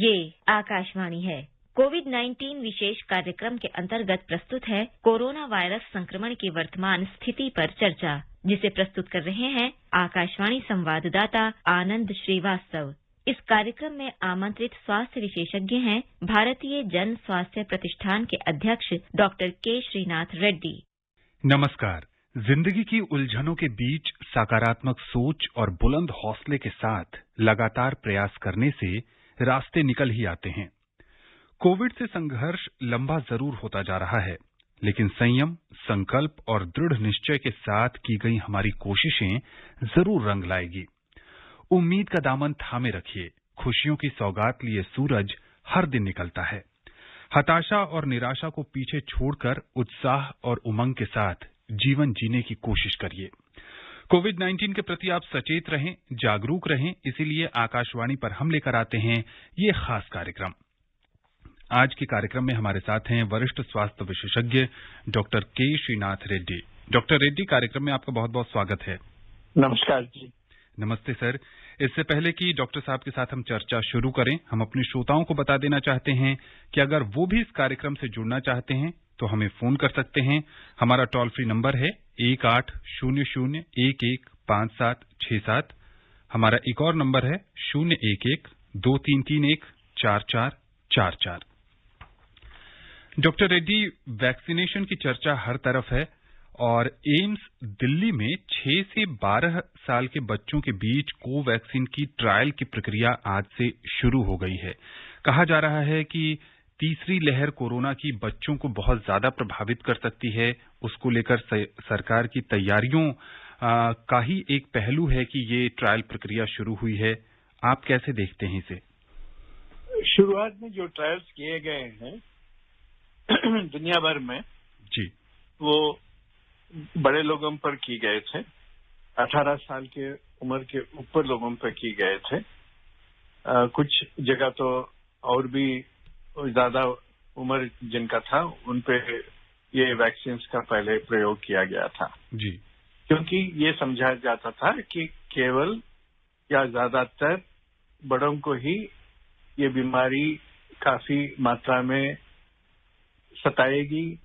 ये आकाशवाणी है। कोविड-19 विशेष कार्यक्रम के अंतर्गत प्रस्तुत है कोरोना वायरस संक्रमण की वर्तमान स्थिति पर चर्चा, जिसे प्रस्तुत कर रहे हैं आकाशवाणी संवाददाता आनंद श्रीवास्तव। इस कार्यक्रम में आमंत्रित स्वास्थ्य विशेषज्ञ हैं भारतीय जन स्वास्थ्य प्रतिष्ठान के अध्यक्ष डॉक्टर के श्रीनाथ रेड्डी। नमस्कार। जिंदगी की उलझनों के बीच सकारात्मक सोच और बुलंद हौसले के साथ लगातार प्रयास करने से रास्ते निकल ही आते हैं। कोविड से संघर्ष लंबा जरूर होता जा रहा है, लेकिन संयम, संकल्प और दृढ़ निश्चय के साथ की गई हमारी कोशिशें जरूर रंग लाएगी। उम्मीद का दामन थामे रखिए। खुशियों की सौगात लिए सूरज हर दिन निकलता है। हताशा और निराशा को पीछे छोड़कर उत्साह और उमंग के साथ जीवन जीने की कोशिश करिए। कोविड-19 के प्रति आप सचेत रहें, जागरूक रहें, इसीलिए आकाशवाणी पर हम लेकर आते हैं ये खास कार्यक्रम। आज के कार्यक्रम में हमारे साथ हैं वरिष्ठ स्वास्थ्य विशेषज्ञ डॉक्टर के श्रीनाथ रेड्डी। डॉक्टर रेड्डी, कार्यक्रम में आपका बहुत बहुत स्वागत है। नमस्कार जी। नमस्ते सर। इससे पहले कि डॉक्टर साहब के साथ हम चर्चा शुरू करें, हम अपने श्रोताओं को बता देना चाहते हैं कि अगर वो भी इस कार्यक्रम से जुड़ना चाहते हैं तो हमें फोन कर सकते हैं। हमारा टोल फ्री नंबर है 1800115767। हमारा एक और नंबर है 01123314444। डॉक्टर रेड्डी, वैक्सीनेशन की चर्चा हर तरफ है और एम्स दिल्ली में 6 से 12 साल के बच्चों के बीच कोवैक्सीन की ट्रायल की प्रक्रिया आज से शुरू हो गई है। कहा जा रहा है कि तीसरी लहर कोरोना की बच्चों को बहुत ज्यादा प्रभावित कर सकती है। उसको लेकर सरकार की तैयारियों का ही एक पहलू है कि ये ट्रायल प्रक्रिया शुरू हुई है। आप कैसे देखते हैं इसे? शुरुआत में जो ट्रायल्स किए गए हैं दुनिया भर में जी, वो बड़े लोगों पर की गए थे। 18 साल के उम्र के ऊपर लोगों पर की गए थे। कुछ जगह तो और भी ज्यादा उम्र जिनका था उन पे ये वैक्सीन का पहले प्रयोग किया गया था जी, क्योंकि ये समझा जाता था कि केवल या ज्यादातर बड़ों को ही ये बीमारी काफी मात्रा में सताएगी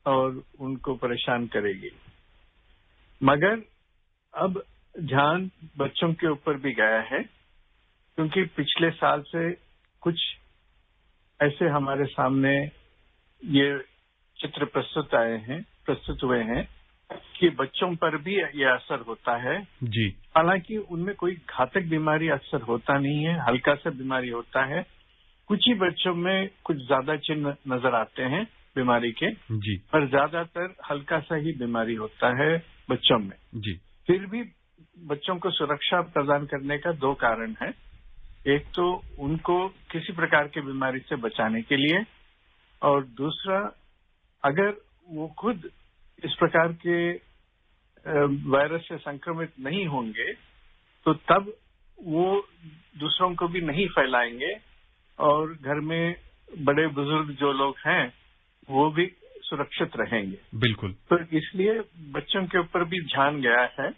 और उनको परेशान करेगी। मगर अब ध्यान बच्चों के ऊपर भी गया है, क्योंकि पिछले साल से कुछ ऐसे हमारे सामने ये चित्र प्रस्तुत हुए हैं कि बच्चों पर भी ये असर होता है जी। हालांकि उनमें कोई घातक बीमारी अक्सर होता नहीं है, हल्का सा बीमारी होता है। कुछ ही बच्चों में कुछ ज्यादा चिन्ह नजर आते हैं बीमारी के जी, पर ज्यादातर हल्का सा ही बीमारी होता है बच्चों में जी। फिर भी बच्चों को सुरक्षा प्रदान करने का 2 कारण है। एक तो उनको किसी प्रकार की बीमारी से बचाने के लिए, और दूसरा अगर वो खुद इस प्रकार के वायरस से संक्रमित नहीं होंगे तो तब वो दूसरों को भी नहीं फैलाएंगे और घर में बड़े बुजुर्ग जो लोग हैं वो भी सुरक्षित रहेंगे। बिल्कुल। तो इसलिए बच्चों के ऊपर भी ध्यान गया है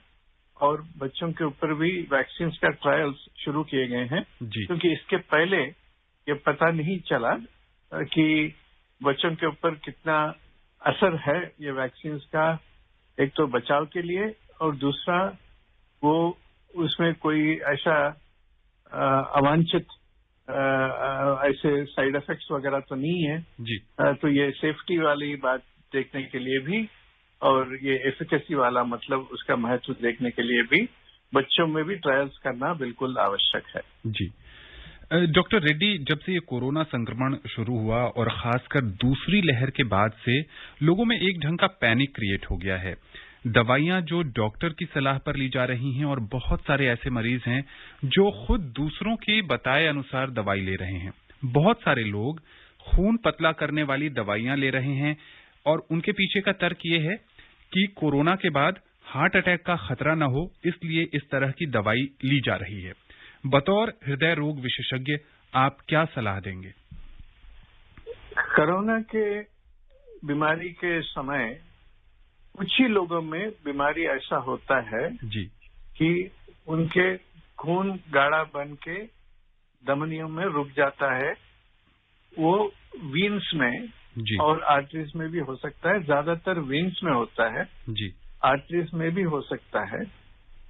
और बच्चों के ऊपर भी वैक्सीन का ट्रायल्स शुरू किए गए हैं, क्योंकि इसके पहले ये पता नहीं चला कि बच्चों के ऊपर कितना असर है ये वैक्सीन का, एक तो बचाव के लिए और दूसरा वो उसमें कोई ऐसा अवांछित ऐसे साइड इफेक्ट्स वगैरह तो नहीं है जी। तो ये सेफ्टी वाली बात देखने के लिए भी और ये एफिकेसी वाला मतलब उसका महत्व देखने के लिए भी बच्चों में भी ट्रायल्स करना बिल्कुल आवश्यक है। जी। डॉक्टर रेड्डी, जब से ये कोरोना संक्रमण शुरू हुआ और खासकर दूसरी लहर के बाद से लोगों में एक ढंग का पैनिक क्रिएट हो गया है। दवाइयां जो डॉक्टर की सलाह पर ली जा रही हैं और बहुत सारे ऐसे मरीज हैं जो खुद दूसरों के बताए अनुसार दवाई ले रहे हैं। बहुत सारे लोग खून पतला करने वाली दवाइयां ले रहे हैं और उनके पीछे का तर्क ये है कि कोरोना के बाद हार्ट अटैक का खतरा न हो, इसलिए इस तरह की दवाई ली जा रही है। बतौर हृदय रोग विशेषज्ञ आप क्या सलाह देंगे? कोरोना के बीमारी के समय कुछ ही लोगों में बीमारी ऐसा होता है जी कि उनके खून गाढ़ा बन के धमनियों में रुक जाता है, वो वीन्स में जी और आर्टरीज में भी हो सकता है। ज्यादातर वीन्स में होता है, जी आर्टरीज में भी हो सकता है,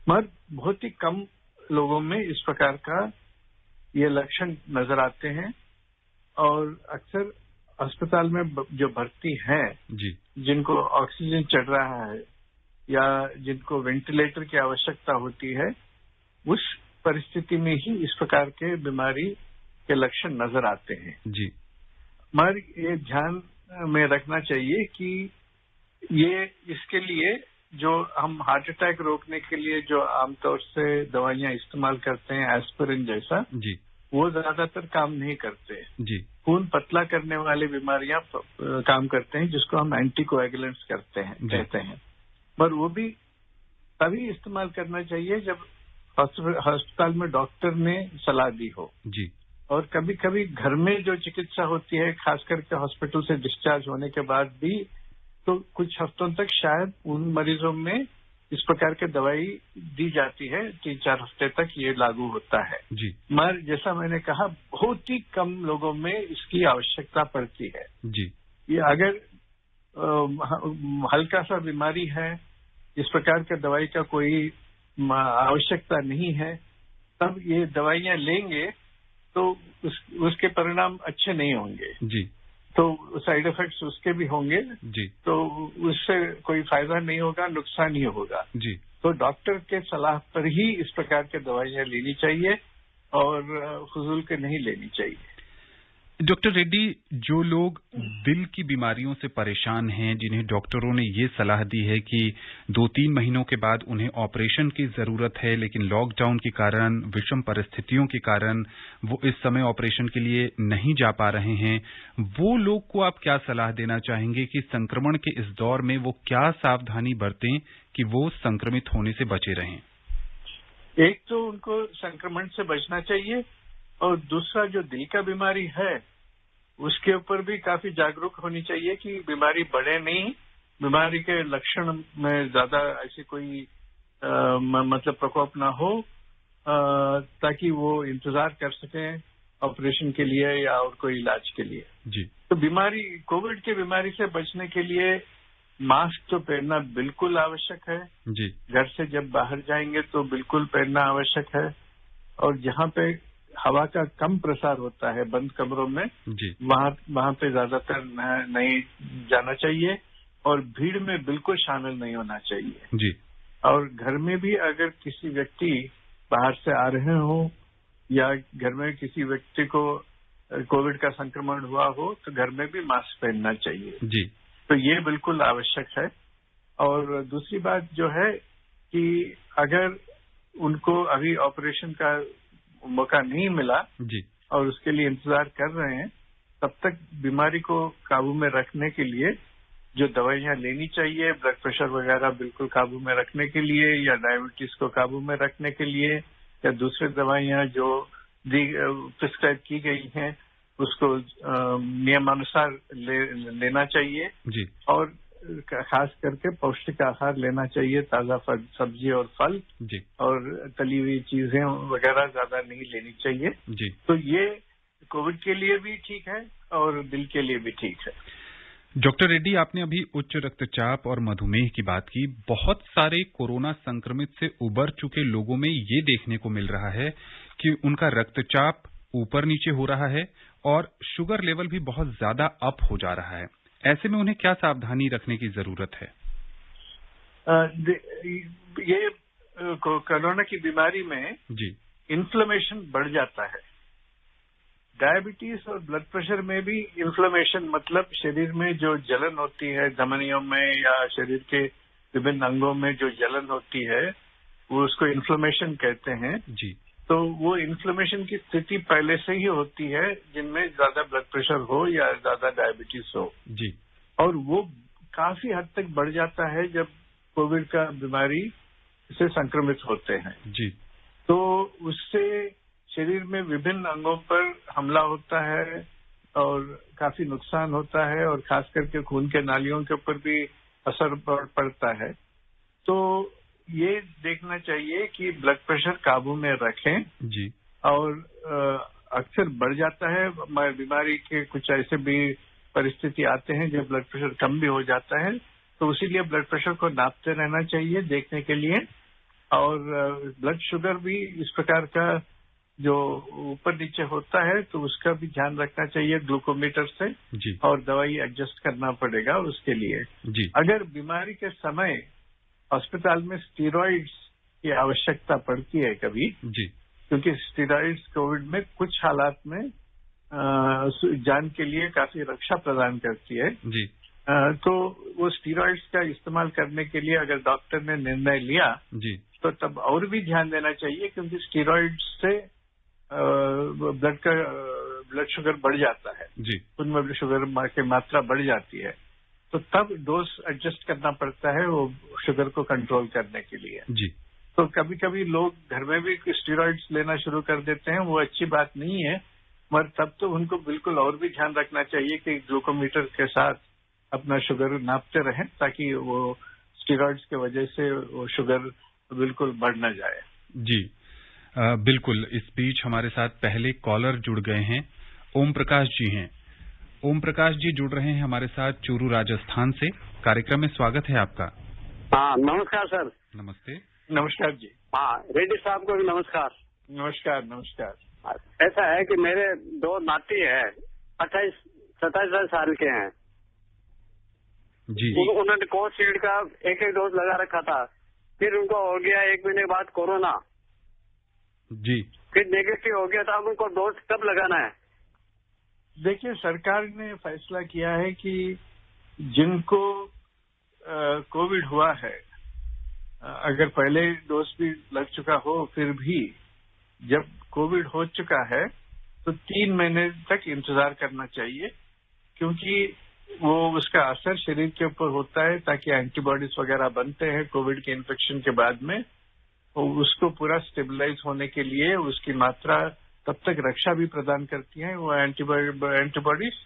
मगर बहुत ही कम लोगों में इस प्रकार का ये लक्षण नजर आते हैं। और अक्सर अस्पताल में जो भर्ती हैं, जी जिनको ऑक्सीजन चढ़ रहा है या जिनको वेंटिलेटर की आवश्यकता होती है, उस परिस्थिति में ही इस प्रकार के बीमारी के लक्षण नजर आते हैं। जी मगर ये ध्यान में रखना चाहिए कि ये इसके लिए जो हम हार्ट अटैक रोकने के लिए जो आमतौर से दवाइयां इस्तेमाल करते हैं, एस्पिरिन जैसा, जी वो ज्यादातर काम नहीं करते। जी खून पतला करने वाली बीमारियां काम करते हैं, जिसको हम एंटीकोएगुलेंट्स कहते हैं। पर वो भी तभी इस्तेमाल करना चाहिए जब अस्पताल में डॉक्टर ने सलाह दी हो। जी और कभी कभी घर में जो चिकित्सा होती है, खास करके हॉस्पिटल से डिस्चार्ज होने के बाद भी, तो कुछ हफ्तों तक शायद उन मरीजों में इस प्रकार की दवाई दी जाती है, 3-4 हफ्ते तक ये लागू होता है। जी मगर जैसा मैंने कहा, बहुत ही कम लोगों में इसकी आवश्यकता पड़ती है। जी ये अगर हल्का सा बीमारी है, इस प्रकार के दवाई का कोई आवश्यकता नहीं है, तब ये दवाइयां लेंगे तो उसके परिणाम अच्छे नहीं होंगे। जी तो साइड इफेक्ट्स उसके भी होंगे। जी तो उससे कोई फायदा नहीं होगा, नुकसान ही होगा। जी तो डॉक्टर के सलाह पर ही इस प्रकार की दवाइयां लेनी चाहिए और फजूल के नहीं लेनी चाहिए। डॉक्टर रेड्डी, जो लोग दिल की बीमारियों से परेशान हैं, जिन्हें डॉक्टरों ने ये सलाह दी है कि 2-3 महीनों के बाद उन्हें ऑपरेशन की जरूरत है, लेकिन लॉकडाउन के कारण, विषम परिस्थितियों के कारण वो इस समय ऑपरेशन के लिए नहीं जा पा रहे हैं, वो लोग को आप क्या सलाह देना चाहेंगे कि संक्रमण के इस दौर में वो क्या सावधानी बरतें कि वो संक्रमित होने से बचे रहें? एक तो उनको संक्रमण से बचना चाहिए, और दूसरा जो दिल का बीमारी है उसके ऊपर भी काफी जागरूक होनी चाहिए कि बीमारी बढ़े नहीं, बीमारी के लक्षण में ज्यादा ऐसी कोई मतलब प्रकोप ना हो, ताकि वो इंतजार कर सकें ऑपरेशन के लिए या और कोई इलाज के लिए। जी तो कोविड की बीमारी से बचने के लिए मास्क तो पहनना बिल्कुल आवश्यक है। जी घर से जब बाहर जाएंगे तो बिल्कुल पहनना आवश्यक है, और जहाँ पे हवा का कम प्रसार होता है बंद कमरों में, जी वहां पे ज्यादातर नहीं जाना चाहिए, और भीड़ में बिल्कुल शामिल नहीं होना चाहिए। जी और घर में भी अगर किसी व्यक्ति बाहर से आ रहे हो या घर में किसी व्यक्ति को कोविड का संक्रमण हुआ हो, तो घर में भी मास्क पहनना चाहिए। जी तो ये बिल्कुल आवश्यक है। और दूसरी बात जो है कि अगर उनको अभी ऑपरेशन का मौका नहीं मिला जी और उसके लिए इंतजार कर रहे हैं, तब तक बीमारी को काबू में रखने के लिए जो दवाइयां लेनी चाहिए, ब्लड प्रेशर वगैरह बिल्कुल काबू में रखने के लिए, या डायबिटीज को काबू में रखने के लिए, या दूसरे दवाइयां जो प्रिस्क्राइब की गई हैं उसको नियमानुसार लेना चाहिए। जी और खास करके पौष्टिक आहार लेना चाहिए, ताजा सब्जी और फल, जी और तली हुई चीजें वगैरह ज्यादा नहीं लेनी चाहिए। जी तो ये कोविड के लिए भी ठीक है और दिल के लिए भी ठीक है। डॉक्टर रेड्डी, आपने अभी उच्च रक्तचाप और मधुमेह की बात की। बहुत सारे कोरोना संक्रमित से उबर चुके लोगों में ये देखने को मिल रहा है कि उनका रक्तचाप ऊपर नीचे हो रहा है और शुगर लेवल भी बहुत ज्यादा अप हो जा रहा है। ऐसे में उन्हें क्या सावधानी रखने की जरूरत है? ये कोरोना की बीमारी में जी इन्फ्लेमेशन बढ़ जाता है। डायबिटीज और ब्लड प्रेशर में भी इन्फ्लेमेशन, मतलब शरीर में जो जलन होती है धमनियों में या शरीर के विभिन्न अंगों में जो जलन होती है, वो उसको इन्फ्लेमेशन कहते हैं। जी तो वो इन्फ्लेमेशन की स्थिति पहले से ही होती है जिनमें ज्यादा ब्लड प्रेशर हो या ज्यादा डायबिटीज हो। जी और वो काफी हद तक बढ़ जाता है जब कोविड का बीमारी से संक्रमित होते हैं। जी तो उससे शरीर में विभिन्न अंगों पर हमला होता है और काफी नुकसान होता है, और खास करके खून के नालियों के ऊपर भी असर पड़ता है। तो ये देखना चाहिए कि ब्लड प्रेशर काबू में रखें। जी और अक्सर बढ़ जाता है। बीमारी के कुछ ऐसे भी परिस्थिति आते हैं जब ब्लड प्रेशर कम भी हो जाता है, तो इसीलिए ब्लड प्रेशर को नापते रहना चाहिए देखने के लिए। और ब्लड शुगर भी इस प्रकार का जो ऊपर नीचे होता है तो उसका भी ध्यान रखना चाहिए ग्लूकोमीटर से जी। और दवाई एडजस्ट करना पड़ेगा उसके लिए जी। अगर बीमारी के समय अस्पताल में स्टीरॉइड्स की आवश्यकता पड़ती है कभी जी। क्योंकि स्टीरॉइड्स कोविड में कुछ हालात में जान के लिए काफी रक्षा प्रदान करती है जी। तो वो स्टीरॉइड्स का इस्तेमाल करने के लिए अगर डॉक्टर ने निर्णय लिया जी। तो तब और भी ध्यान देना चाहिए क्योंकि स्टीरॉइड्स से ब्लड शुगर बढ़ जाता है जी। उनमें ब्लड शुगर की मात्रा बढ़ जाती है तो तब डोज एडजस्ट करना पड़ता है वो शुगर को कंट्रोल करने के लिए जी। तो कभी कभी लोग घर में भी स्टीरॉइड्स लेना शुरू कर देते हैं वो अच्छी बात नहीं है मगर तब तो उनको बिल्कुल और भी ध्यान रखना चाहिए कि ग्लूकोमीटर के साथ अपना शुगर नापते रहें ताकि वो स्टीरॉइड्स की वजह से वो शुगर बिल्कुल बढ़ न जाए। जी बिल्कुल। इस बीच हमारे साथ पहले कॉलर जुड़ गए हैं, ओम प्रकाश जी हैं। ओम प्रकाश जी जुड़ रहे हैं हमारे साथ चूरू राजस्थान से। कार्यक्रम में स्वागत है आपका। हाँ नमस्कार सर। नमस्ते। नमस्कार जी। हाँ रेड्डी साहब को भी नमस्कार। नमस्कार नमस्कार। ऐसा है कि मेरे 2 नाती है 28-27 साल के हैं जी। उन्होंने कोविशील्ड का एक डोज लगा रखा था फिर उनको हो गया 1 महीने बाद कोरोना जी। फिर नेगेटिव हो गया था अब उनको डोज कब लगाना है? देखिए सरकार ने फैसला किया है कि जिनको कोविड हुआ है अगर पहले डोज भी लग चुका हो फिर भी जब कोविड हो चुका है तो 3 महीने तक इंतजार करना चाहिए क्योंकि वो उसका असर शरीर के ऊपर होता है ताकि एंटीबॉडीज वगैरह बनते हैं कोविड के इन्फेक्शन के बाद में तो उसको पूरा स्टेबलाइज होने के लिए उसकी मात्रा तब तक रक्षा भी प्रदान करती है वो एंटीबॉडीज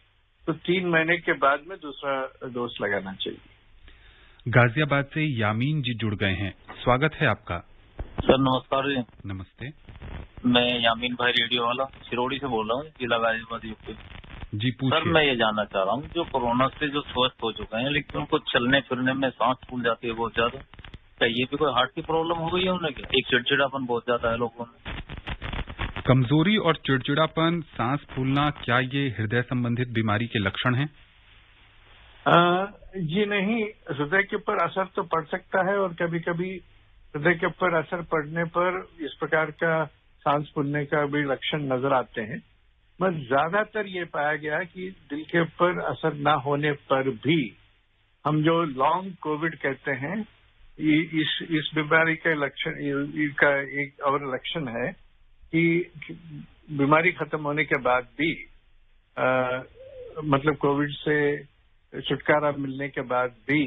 तो 3 महीने के बाद में दूसरा डोज लगाना चाहिए। गाजियाबाद से यामीन जी जुड़ गए हैं, स्वागत है आपका। सर नमस्कार जी। नमस्ते। मैं यामीन भाई रेडियो वाला सिरोड़ी से बोल रहा हूँ जिला गाजियाबाद यूपी। जी पूछिए। सर मैं ये जानना चाह रहा हूँ जो कोरोना से जो स्वस्थ हो चुके हैं लेकिन उनको चलने फिरने में सांस फूल जाती है बहुत ज्यादा, क्या ये भी कोई हार्ट की प्रॉब्लम हो गई है उन्हें? क्या एक चिड़चिड़ापन बहुत ज्यादा है लोगों में? कमजोरी और चिड़चिड़ापन, सांस फूलना, क्या ये हृदय संबंधित बीमारी के लक्षण हैं? जी नहीं, हृदय के ऊपर असर तो पड़ सकता है और कभी कभी हृदय के ऊपर असर पड़ने पर इस प्रकार का सांस फूलने का भी लक्षण नजर आते हैं मगर ज्यादातर ये पाया गया कि दिल के ऊपर असर न होने पर भी हम जो लॉन्ग कोविड कहते हैं इस बीमारी के लक्षण का एक और लक्षण है कि बीमारी खत्म होने के बाद भी मतलब कोविड से छुटकारा मिलने के बाद भी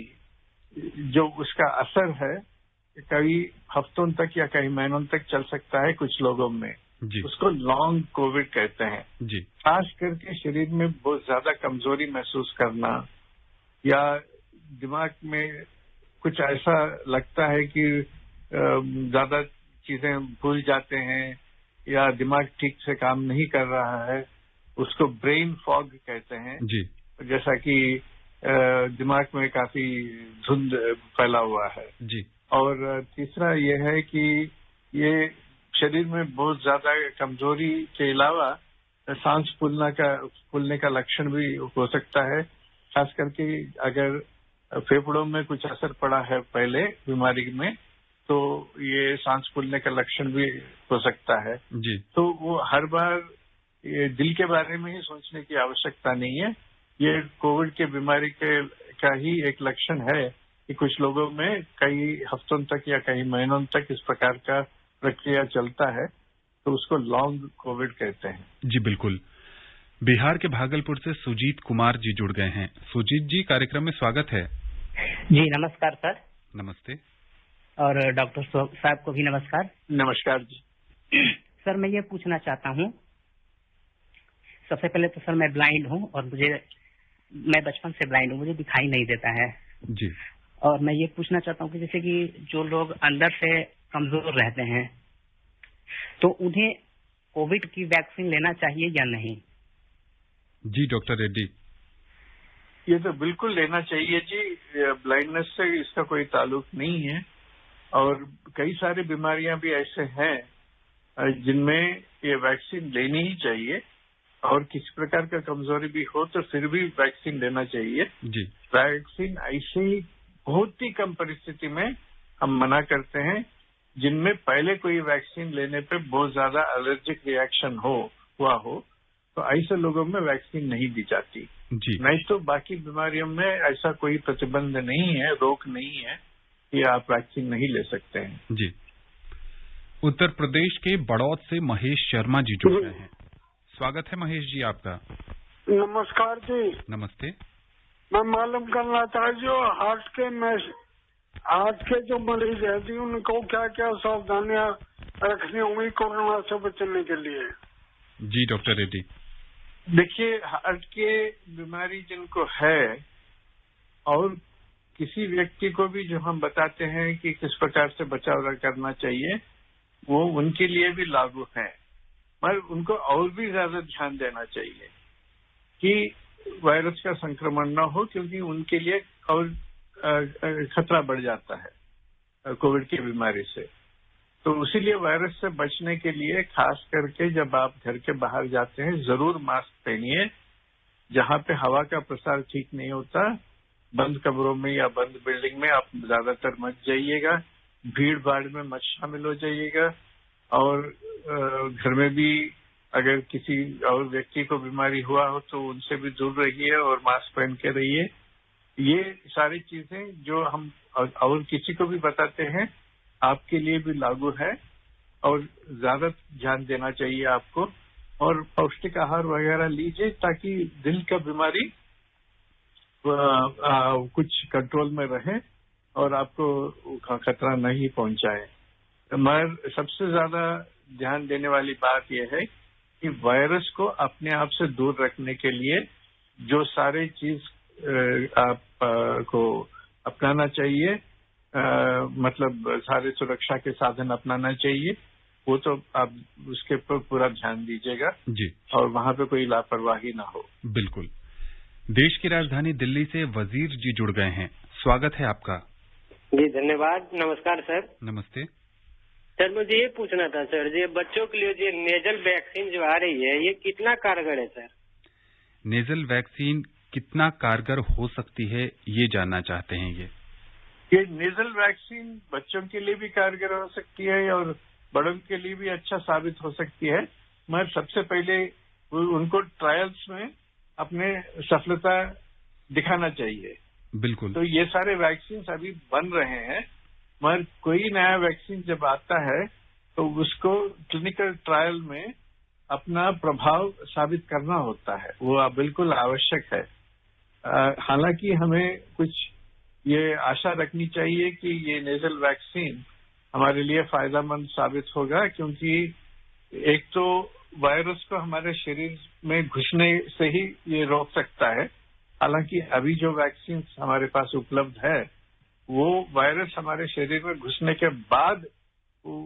जो उसका असर है कई हफ्तों तक या कई महीनों तक चल सकता है कुछ लोगों में जी। उसको लॉन्ग कोविड कहते हैं जी। खास करके शरीर में बहुत ज्यादा कमजोरी महसूस करना या दिमाग में कुछ ऐसा लगता है कि ज्यादा चीजें भूल जाते हैं या दिमाग ठीक से काम नहीं कर रहा है उसको ब्रेन फॉग कहते हैं जी। जैसा कि दिमाग में काफी धुंध फैला हुआ है जी। और तीसरा ये है कि ये शरीर में बहुत ज्यादा कमजोरी के अलावा सांस फूलने का लक्षण भी हो सकता है खास करके अगर फेफड़ों में कुछ असर पड़ा है पहले बीमारी में तो ये सांस फूलने का लक्षण भी हो सकता है जी। तो वो हर बार ये दिल के बारे में ही सोचने की आवश्यकता नहीं है ये कोविड के बीमारी का ही एक लक्षण है कि कुछ लोगों में कई हफ्तों तक या कई महीनों तक इस प्रकार का प्रक्रिया चलता है तो उसको लॉन्ग कोविड कहते हैं। जी बिल्कुल। बिहार के भागलपुर से सुजीत कुमार जी जुड़ गए हैं। सुजीत जी कार्यक्रम में स्वागत है। जी नमस्कार सर। नमस्ते। और डॉक्टर साहब को भी नमस्कार। नमस्कार जी। सर मैं ये पूछना चाहता हूँ, सबसे पहले तो सर मैं ब्लाइंड हूँ और मैं बचपन से ब्लाइंड हूँ, मुझे दिखाई नहीं देता है जी। और मैं ये पूछना चाहता हूँ कि जैसे कि जो लोग अंदर से कमजोर रहते हैं तो उन्हें कोविड की वैक्सीन लेना चाहिए या नहीं? जी डॉक्टर रेड्डी। ये तो बिल्कुल लेना चाहिए जी। ब्लाइंडनेस से इसका कोई ताल्लुक नहीं है, और कई सारी बीमारियां भी ऐसे हैं जिनमें ये वैक्सीन लेनी ही चाहिए, और किसी प्रकार का कमजोरी भी हो तो फिर भी वैक्सीन लेना चाहिए जी। वैक्सीन ऐसे ही बहुत ही कम परिस्थिति में हम मना करते हैं जिनमें पहले कोई वैक्सीन लेने पे बहुत ज्यादा एलर्जिक रिएक्शन हुआ हो, तो ऐसे लोगों में वैक्सीन नहीं दी जाती जी। नहीं तो बाकी बीमारियों में ऐसा कोई प्रतिबंध नहीं है, रोक नहीं है कि आप वैक्सीन नहीं ले सकते हैं। जी। उत्तर प्रदेश के बड़ौद से महेश शर्मा जी जुड़ रहे हैं। स्वागत है महेश जी आपका। नमस्कार जी। नमस्ते। मैं मालूम करना चाहता हूँ जो हार्ट के जो मरीज है जी उनको क्या क्या सावधानियां रखनी होंगी कोरोना से बचने के लिए? जी डॉक्टर रेड्डी। देखिए, हार्ट के बीमारी जिनको है और किसी व्यक्ति को भी जो हम बताते हैं कि किस प्रकार से बचाव करना चाहिए, वो उनके लिए भी लागू है, मगर उनको और भी ज्यादा ध्यान देना चाहिए कि वायरस का संक्रमण न हो, क्योंकि उनके लिए और खतरा बढ़ जाता है कोविड की बीमारी से। तो उसीलिए वायरस से बचने के लिए खास करके जब आप घर के बाहर जाते हैं जरूर मास्क पहनिए। जहां पे हवा का प्रसार ठीक नहीं होता, बंद कमरों में या बंद बिल्डिंग में आप ज्यादातर मत जाइएगा, भीड़ भाड़ में मत शामिल हो जाइएगा, और घर में भी अगर किसी और व्यक्ति को बीमारी हुआ हो तो उनसे भी दूर रहिए और मास्क पहन के रहिए। ये सारी चीजें जो हम और किसी को भी बताते हैं आपके लिए भी लागू है, और ज्यादा ध्यान देना चाहिए आपको, और पौष्टिक आहार वगैरह लीजिए ताकि दिल का बीमारी कुछ कंट्रोल में रहे और आपको खतरा नहीं पहुंचाए। मगर सबसे ज्यादा ध्यान देने वाली बात यह है कि वायरस को अपने आप से दूर रखने के लिए जो सारे चीज आप को अपनाना चाहिए, मतलब सारे सुरक्षा के साधन अपनाना चाहिए, वो तो आप उसके पर पूरा ध्यान दीजिएगा जी, और वहां पे कोई लापरवाही ना हो। बिल्कुल। देश की राजधानी दिल्ली से वजीर जी जुड़ गए हैं। स्वागत है आपका। जी धन्यवाद। नमस्कार सर। नमस्ते सर, मुझे ये पूछना था सर, ये बच्चों के लिए जो नेजल वैक्सीन जो आ रही है ये कितना कारगर है सर? नेजल वैक्सीन कितना कारगर हो सकती है ये जानना चाहते हैं। ये नेजल वैक्सीन बच्चों के लिए भी कारगर हो सकती है और बड़ों के लिए भी अच्छा साबित हो सकती है, मगर सबसे पहले उनको ट्रायल्स में अपने सफलता दिखाना चाहिए। बिल्कुल। तो ये सारे वैक्सीन अभी बन रहे हैं, मगर कोई नया वैक्सीन जब आता है तो उसको क्लिनिकल ट्रायल में अपना प्रभाव साबित करना होता है, वो बिल्कुल आवश्यक है। हालांकि हमें कुछ ये आशा रखनी चाहिए कि ये नेजल वैक्सीन हमारे लिए फायदेमंद साबित होगा, क्योंकि एक तो वायरस को हमारे शरीर में घुसने से ही ये रोक सकता है। हालांकि अभी जो वैक्सीन हमारे पास उपलब्ध है वो वायरस हमारे शरीर में घुसने के बाद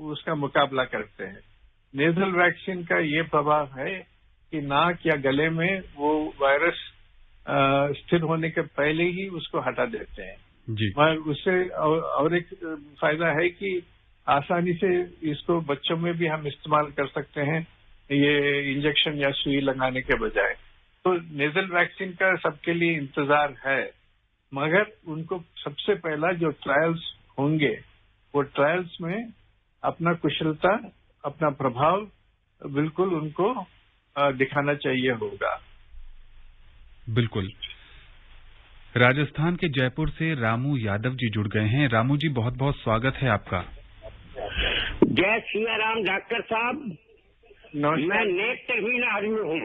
उसका मुकाबला करते हैं। नेजल वैक्सीन का ये प्रभाव है कि नाक या गले में वो वायरस स्थिर होने के पहले ही उसको हटा देते हैं जी। मगर उससे और एक फायदा है कि आसानी से इसको बच्चों में भी हम इस्तेमाल कर सकते हैं, ये इंजेक्शन या सुई लगाने के बजाय। तो नेजल वैक्सीन का सबके लिए इंतजार है, मगर उनको सबसे पहला जो ट्रायल्स होंगे वो ट्रायल्स में अपना कुशलता, अपना प्रभाव बिल्कुल उनको दिखाना चाहिए होगा। बिल्कुल। राजस्थान के जयपुर से रामू यादव जी जुड़ गए हैं। रामू जी, बहुत बहुत स्वागत है आपका। जय सिया राम डॉक्टर साहब। मैं नेत्रहीन आदमी हूँ,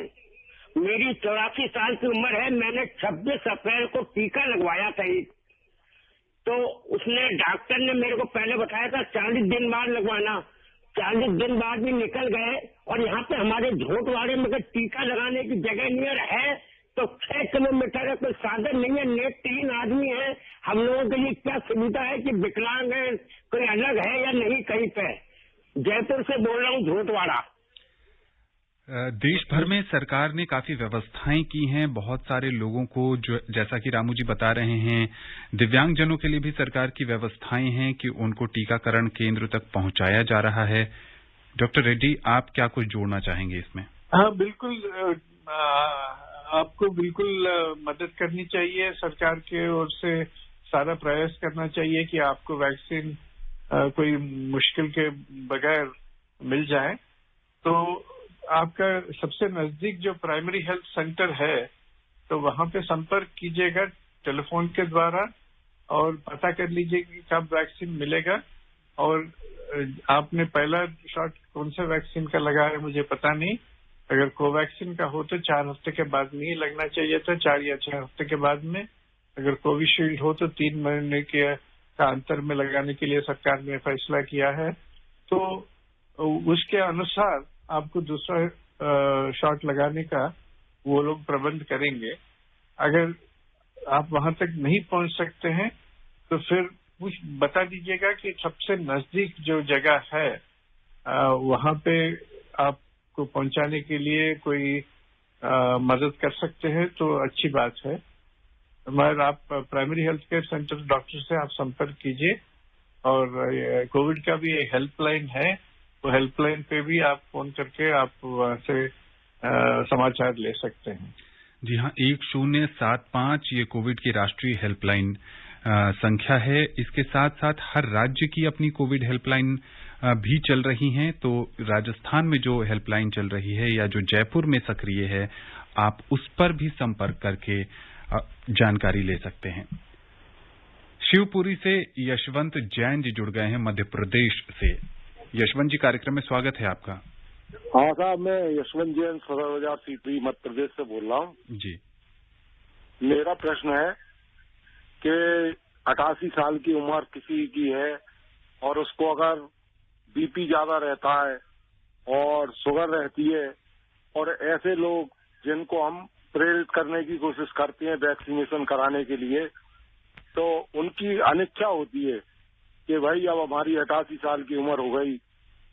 मेरी 84 साल की उम्र है। मैंने 26 अप्रैल को टीका लगवाया था, तो उसने डॉक्टर ने मेरे को पहले बताया था 40 दिन बाद लगवाना। 40 दिन बाद भी निकल गए और यहाँ पे हमारे झोटवाड़े में टीका लगाने की जगह नहीं है, तो 6 किलोमीटर का कोई साधन नहीं है। नेत्रहीन आदमी है, हम लोगों के लिए क्या सुविधा है कि विकलांग है, कोई अलग है या नहीं कहीं पे? जयपुर से बोल रहा हूँ, झोटवाड़ा। देश भर में सरकार ने काफी व्यवस्थाएं की हैं। बहुत सारे लोगों को, जो जैसा कि रामू जी बता रहे हैं, दिव्यांगजनों के लिए भी सरकार की व्यवस्थाएं हैं कि उनको टीकाकरण केंद्र तक पहुंचाया जा रहा है। डॉक्टर रेड्डी, आप क्या कुछ जोड़ना चाहेंगे इसमें? हाँ, बिल्कुल। आपको बिल्कुल मदद करनी चाहिए। सरकार के ओर से सारा प्रयास करना चाहिए कि आपको वैक्सीन कोई मुश्किल के बगैर मिल जाए। तो आपका सबसे नजदीक जो प्राइमरी हेल्थ सेंटर है, तो वहां पे संपर्क कीजिएगा टेलीफोन के द्वारा और पता कर लीजिए कि कब वैक्सीन मिलेगा। और आपने पहला शॉट कौन से वैक्सीन का लगाया है मुझे पता नहीं। अगर कोवैक्सीन का हो तो 4 हफ्ते के बाद नहीं लगना चाहिए था, 4 या 6 हफ्ते के बाद में। अगर कोविशील्ड हो तो 3 महीने के का अंतर में लगाने के लिए सरकार ने फैसला किया है। तो उसके अनुसार आपको दूसरा शॉट लगाने का वो लोग प्रबंध करेंगे। अगर आप वहां तक नहीं पहुंच सकते हैं तो फिर कुछ बता दीजिएगा कि सबसे नजदीक जो जगह है वहां पे आपको पहुंचाने के लिए कोई मदद कर सकते हैं तो अच्छी बात है। मगर आप primary health care centre doctor से आप संपर्क कीजिए। और कोविड का भी एक हेल्पलाइन है, तो हेल्पलाइन पे भी आप फोन करके आप वहां से समाचार ले सकते हैं। जी हाँ, 1075 ये कोविड की राष्ट्रीय हेल्पलाइन संख्या है। इसके साथ साथ हर राज्य की अपनी कोविड हेल्पलाइन भी चल रही हैं। तो राजस्थान में जो हेल्पलाइन चल रही है या जो जयपुर में सक्रिय है, आप उस पर भी संपर्क करके जानकारी ले सकते हैं। शिवपुरी से यशवंत जैन जी जुड़ गए हैं मध्य प्रदेश से। यशवंत जी, कार्यक्रम में स्वागत है आपका। हाँ साहब, मैं यशवंत जैन सदर बाजार सीपी मध्य प्रदेश से बोल रहा हूँ जी। मेरा प्रश्न है कि 88 साल की उम्र किसी की है और उसको अगर बीपी ज्यादा रहता है और शुगर रहती है, और ऐसे लोग जिनको हम प्रेरित करने की कोशिश करते हैं वैक्सीनेशन कराने के लिए, तो उनकी अनिच्छा होती है कि भाई अब हमारी 88 साल की उम्र हो गई,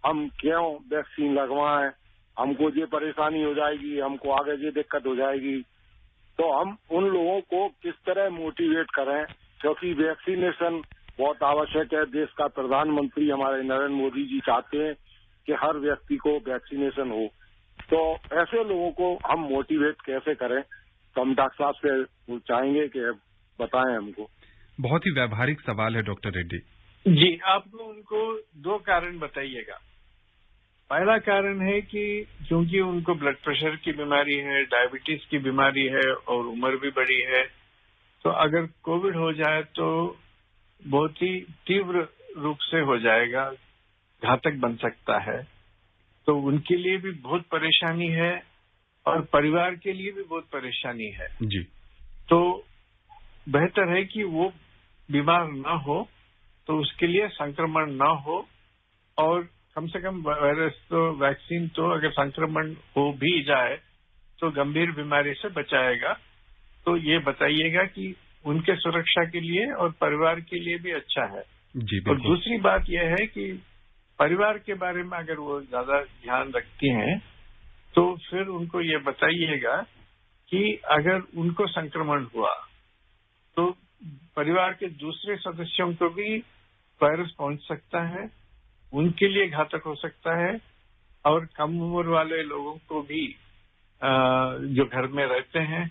हम क्यों वैक्सीन लगवाएं, हमको ये परेशानी हो जाएगी, हमको आगे ये दिक्कत हो जाएगी। तो हम उन लोगों को किस तरह मोटिवेट करें, क्योंकि वैक्सीनेशन बहुत आवश्यक है। देश का प्रधानमंत्री हमारे नरेंद्र मोदी जी चाहते हैं कि हर व्यक्ति को वैक्सीनेशन हो। तो ऐसे लोगों को हम मोटिवेट कैसे करें, तो हम डॉक्टर साहब से चाहेंगे कि बताएं हमको। बहुत ही व्यावहारिक सवाल है डॉक्टर रेड्डी जी। आपको उनको 2 कारण बताइएगा। पहला कारण है कि क्योंकि उनको ब्लड प्रेशर की बीमारी है, डायबिटीज की बीमारी है और उम्र भी बड़ी है, तो अगर कोविड हो जाए तो बहुत ही तीव्र रूप से हो जाएगा, घातक बन सकता है। तो उनके लिए भी बहुत परेशानी है और परिवार के लिए भी बहुत परेशानी है जी। तो बेहतर है कि वो बीमार न हो, तो उसके लिए संक्रमण न हो, और कम से कम वायरस तो वैक्सीन तो अगर संक्रमण हो भी जाए तो गंभीर बीमारी से बचाएगा। तो ये बताइएगा कि उनके सुरक्षा के लिए और परिवार के लिए भी अच्छा है जी। और दूसरी बात यह है कि परिवार के बारे में अगर वो ज्यादा ध्यान रखती हैं तो फिर उनको ये बताइएगा कि अगर उनको संक्रमण हुआ तो परिवार के दूसरे सदस्यों को भी वायरस पहुंच सकता है, उनके लिए घातक हो सकता है, और कम उम्र वाले लोगों को भी जो घर में रहते हैं,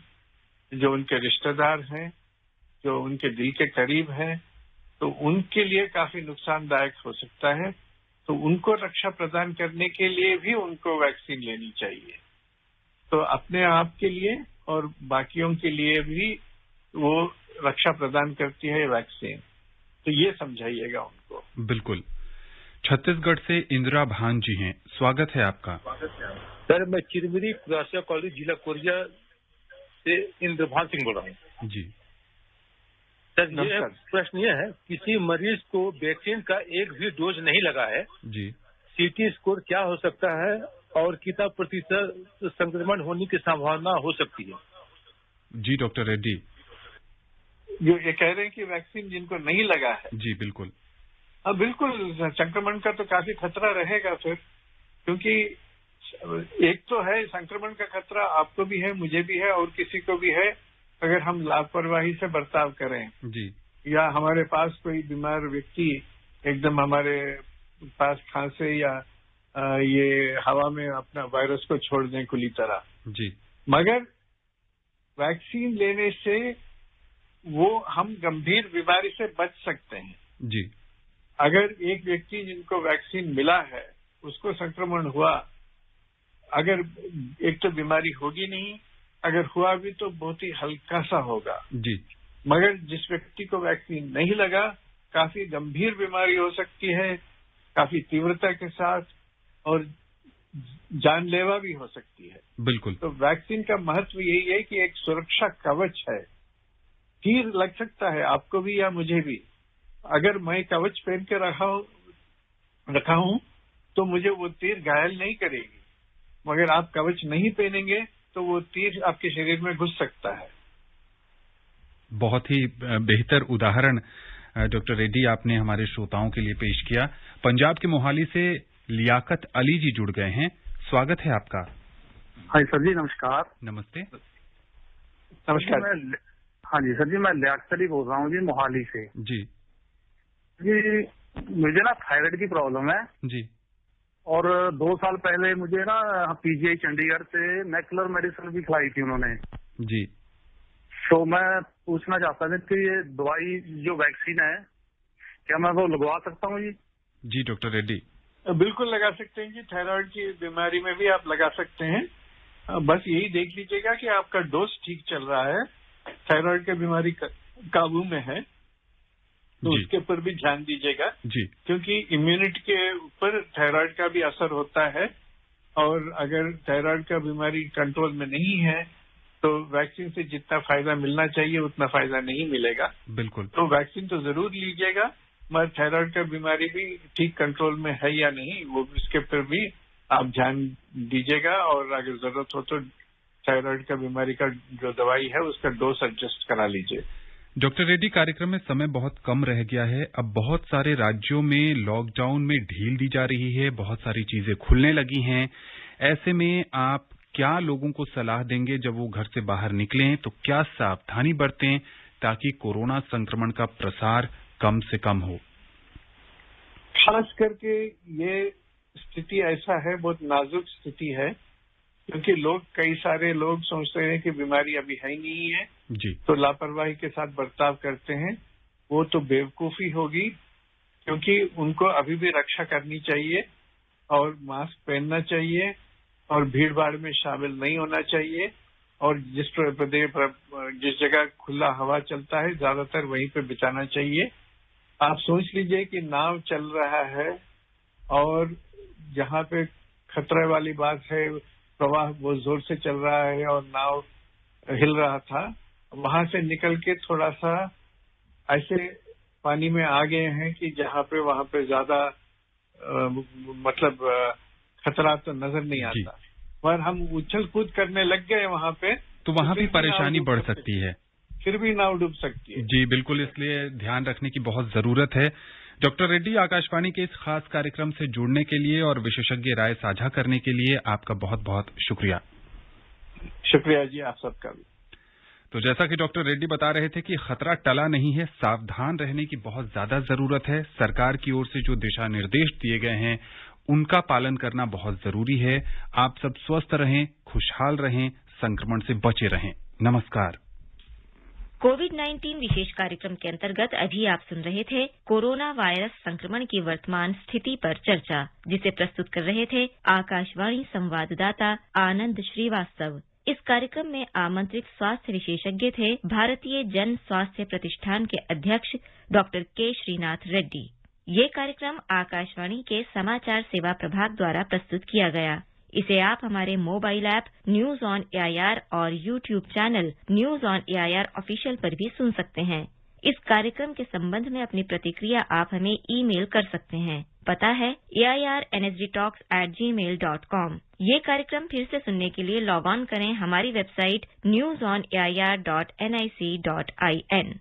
जो उनके रिश्तेदार हैं, जो उनके दिल के करीब हैं, तो उनके लिए काफी नुकसानदायक हो सकता है। तो उनको रक्षा प्रदान करने के लिए भी उनको वैक्सीन लेनी चाहिए। तो अपने आप के लिए और बाकियों के लिए भी वो रक्षा प्रदान करती है वैक्सीन। तो ये समझाइएगा उनको। बिल्कुल। छत्तीसगढ़ से इंदिरा भान जी हैं, स्वागत है आपका। सर, मैं चिरमिरी राष्ट्रीय कॉलेज जिला कोरिया से इंदिरा भान सिंह बोल रहा हूँ जी। सर, ये प्रश्न ये है, किसी मरीज को वैक्सीन का एक भी डोज नहीं लगा है जी, सीटी स्कोर क्या हो सकता है और कितना प्रतिशत संक्रमण होने की संभावना हो सकती है? जी डॉक्टर रेड्डी। जो ये कह रहे हैं कि वैक्सीन जिनको नहीं लगा है। जी बिल्कुल। बिल्कुल, संक्रमण का तो काफी खतरा रहेगा फिर, क्योंकि एक तो है संक्रमण का खतरा, आपको भी है, मुझे भी है और किसी को भी है अगर हम लापरवाही से बर्ताव करें जी, या हमारे पास कोई बीमार व्यक्ति एकदम हमारे पास खांसे या ये हवा में अपना वायरस को छोड़ दें खुली तरह जी। मगर वैक्सीन लेने से वो हम गंभीर बीमारी से बच सकते हैं जी। अगर एक व्यक्ति जिनको वैक्सीन मिला है उसको संक्रमण हुआ, अगर एक तो बीमारी होगी नहीं, अगर हुआ भी तो बहुत ही हल्का सा होगा जी। मगर जिस व्यक्ति को वैक्सीन नहीं लगा काफी गंभीर बीमारी हो सकती है, काफी तीव्रता के साथ और जानलेवा भी हो सकती है। बिल्कुल। तो वैक्सीन का महत्व यही है कि एक सुरक्षा कवच है। तीर लग सकता है आपको भी या मुझे भी, अगर मैं कवच पहन के रखा हूं तो मुझे वो तीर घायल नहीं करेगी, मगर आप कवच नहीं पहनेंगे तो वो तीर आपके शरीर में घुस सकता है। बहुत ही बेहतर उदाहरण डॉक्टर रेड्डी आपने हमारे श्रोताओं के लिए पेश किया। पंजाब के मोहाली से लियाकत अली जी जुड़ गए हैं, स्वागत है आपका। हाँ सर जी, नमस्कार। नमस्ते। नमस्कार। हाँ जी सर जी, मैं लियाकत अली बोल रहा हूँ जी, मोहाली से। जी जी, मुझे ना थायराइड की प्रॉब्लम है जी, और 2 साल पहले मुझे ना पीजीआई चंडीगढ़ से मैकुलर मेडिसिन भी खिलाई थी उन्होंने जी। तो मैं पूछना चाहता था कि ये दवाई जो वैक्सीन है क्या मैं वो लगवा सकता हूँ जी? जी डॉक्टर रेड्डी। बिल्कुल लगा सकते हैं जी, थायराइड की बीमारी में भी आप लगा सकते हैं। बस यही देख लीजिएगा कि आपका डोज ठीक चल रहा है, थायराइड की बीमारी काबू में है तो उसके ऊपर भी ध्यान दीजिएगा जी, क्योंकि इम्यूनिटी के ऊपर थायराइड का भी असर होता है और अगर थायराइड का बीमारी कंट्रोल में नहीं है तो वैक्सीन से जितना फायदा मिलना चाहिए उतना फायदा नहीं मिलेगा। बिल्कुल। तो वैक्सीन तो जरूर लीजिएगा, मगर थायराइड का बीमारी भी ठीक कंट्रोल में है या नहीं वो इसके ऊपर भी आप ध्यान दीजिएगा और अगर जरूरत हो तो थायराइड का बीमारी का जो दवाई है उसका डोज एडजस्ट करा लीजिए। डॉक्टर रेड्डी, कार्यक्रम में समय बहुत कम रह गया है। अब बहुत सारे राज्यों में लॉकडाउन में ढील दी जा रही है, बहुत सारी चीजें खुलने लगी हैं। ऐसे में आप क्या लोगों को सलाह देंगे जब वो घर से बाहर निकलें तो क्या सावधानी बरतें ताकि कोरोना संक्रमण का प्रसार कम से कम हो? खास करके ये स्थिति ऐसा है, बहुत नाजुक स्थिति है क्योंकि कई सारे लोग सोचते हैं कि बीमारी अभी है ही नहीं है जी, तो लापरवाही के साथ बर्ताव करते हैं। वो तो बेवकूफी होगी क्योंकि उनको अभी भी रक्षा करनी चाहिए और मास्क पहनना चाहिए और भीड़ भाड़ में शामिल नहीं होना चाहिए और जिस जगह खुला हवा चलता है ज्यादातर वहीं पे बिताना चाहिए। आप सोच लीजिए कि नाव चल रहा है और जहाँ पे खतरे वाली बात है, प्रवाह बहुत जोर से चल रहा है और नाव हिल रहा था, वहां से निकल के थोड़ा सा ऐसे पानी में आ गए हैं कि जहाँ पे वहां पे ज्यादा मतलब खतरा तो नजर नहीं आता, पर हम उछल कूद करने लग गए वहां पे तो वहां भी परेशानी बढ़ सकती है, फिर भी नाव डूब सकती है। जी बिल्कुल, इसलिए ध्यान रखने की बहुत जरूरत है। डॉक्टर रेड्डी, आकाशवाणी के इस खास कार्यक्रम से जुड़ने के लिए और विशेषज्ञ राय साझा करने के लिए आपका बहुत बहुत शुक्रिया। शुक्रिया जी, आप सबका भी। तो जैसा कि डॉक्टर रेड्डी बता रहे थे कि खतरा टला नहीं है, सावधान रहने की बहुत ज्यादा जरूरत है। सरकार की ओर से जो दिशा निर्देश दिए गए हैं उनका पालन करना बहुत जरूरी है। आप सब स्वस्थ रहें, खुशहाल रहें, संक्रमण से बचे रहें। नमस्कार। कोविड-19 विशेष कार्यक्रम के अंतर्गत अभी आप सुन रहे थे कोरोना वायरस संक्रमण की वर्तमान स्थिति पर चर्चा, जिसे प्रस्तुत कर रहे थे आकाशवाणी संवाददाता आनंद श्रीवास्तव। इस कार्यक्रम में आमंत्रित स्वास्थ्य विशेषज्ञ थे भारतीय जन स्वास्थ्य प्रतिष्ठान के अध्यक्ष डॉक्टर के श्रीनाथ रेड्डी। ये कार्यक्रम आकाशवाणी के समाचार सेवा प्रभाग द्वारा प्रस्तुत किया गया। इसे आप हमारे mobile app news on AIR और YouTube channel news on AIR official पर भी सुन सकते हैं। इस कार्यक्रम के संबंध में अपनी प्रतिक्रिया आप हमें ईमेल कर सकते हैं। पता है airnsgtalks@gmail.com। ये कार्यक्रम फिर से सुनने के लिए लॉग ऑन करें हमारी वेबसाइट newsonair.nic.in।